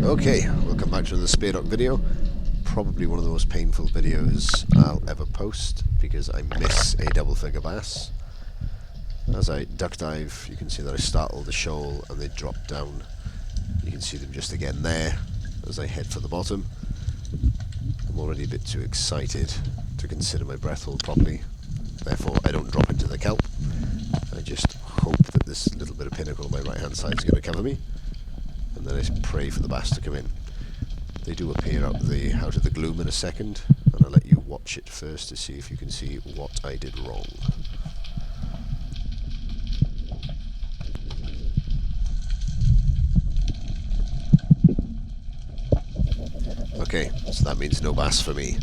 Okay, welcome back to the Speardock video. Probably one of the most painful videos I'll ever post because I miss a double figure bass. As I duck dive, you can see that I startle the shoal and they drop down. You can see them just again there as I head for the bottom. I'm already a bit too excited to consider my breath hold properly, therefore I don't drop into the kelp. I just hope that this little bit of pinnacle on my right hand side is going to cover me, and then I pray for the bass to come in. They do appear out of the gloom in a second, and I'll let you watch it first to see if you can see what I did wrong. Okay, so that means no bass for me.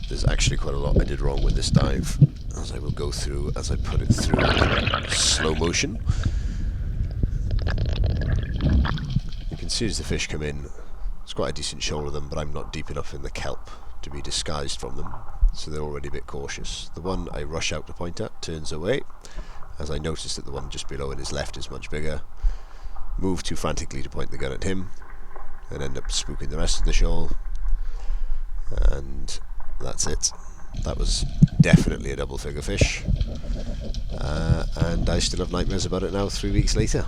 There's actually quite a lot I did wrong with this dive, as I will go through as I put it through in slow motion. You can see as the fish come in, it's quite a decent shoal of them, but I'm not deep enough in the kelp to be disguised from them, so they're already a bit cautious. The one I rush out to point at turns away, as I notice that the one just below in his left is much bigger. Move too frantically to point the gun at him, and end up spooking the rest of the shoal. And that's it. That was definitely a double figure fish, and I still have nightmares about it now 3 weeks later.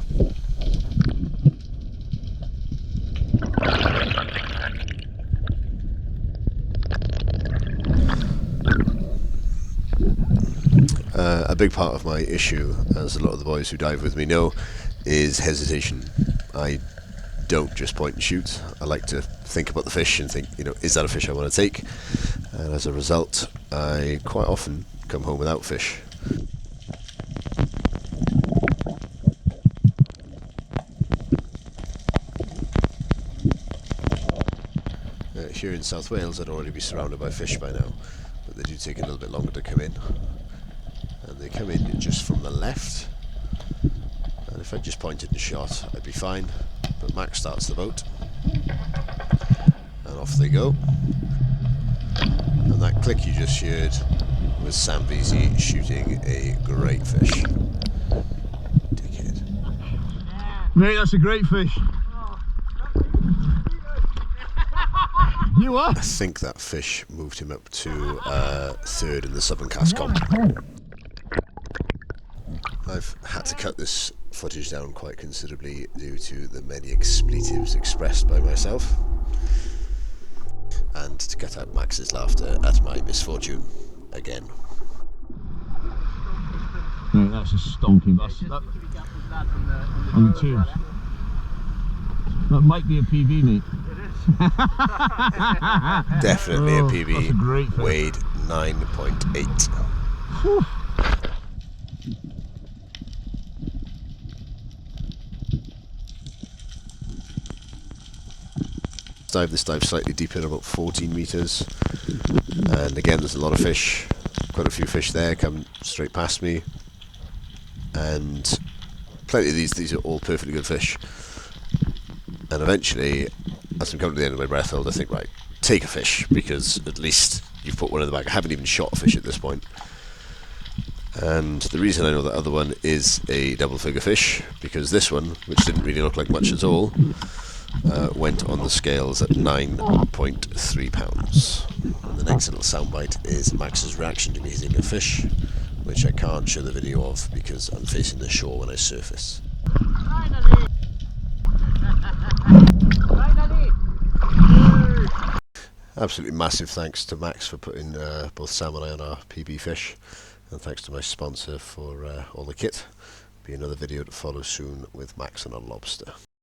A big part of my issue, as a lot of the boys who dive with me know, is hesitation. I don't just point and shoot. I like to think about the fish and think, is that a fish I want to take? And as a result, I quite often come home without fish. Here in South Wales, I'd already be surrounded by fish by now, but they do take a little bit longer to come in. And they come in just from the left, and if I just pointed and shot, I'd be fine. But Max starts the boat, and off they go. And that click you just heard was Sam Veasey shooting a great fish. Dickhead. Mate, that's a great fish. You what? I think that fish moved him up to third in the Southern Cast comp. I've had to cut this footage down quite considerably due to the many expletives expressed by myself, and to cut out Max's laughter at my misfortune again. No, that's a stonking bass. On the tubes. That might be a PB, mate. Definitely a PB. That's a great fish. Weighed 9.8. This dive slightly deeper, about 14 meters, and again there's a lot of fish, quite a few fish there come straight past me, and plenty of these are all perfectly good fish. And eventually, as I'm coming to the end of my breath hold, I think, right, take a fish, because at least you've put one in the bag. I haven't even shot a fish at this point, and the reason I know that other one is a double figure fish, because this one, which didn't really look like much at all, went on the scales at 9.3 pounds. And the next little soundbite is Max's reaction to me hitting a fish, which I can't show the video of because I'm facing the shore when I surface. Absolutely massive thanks to Max for putting both Sam and I on our PB fish, and thanks to my sponsor for all the kit. Be another video to follow soon with Max and a lobster.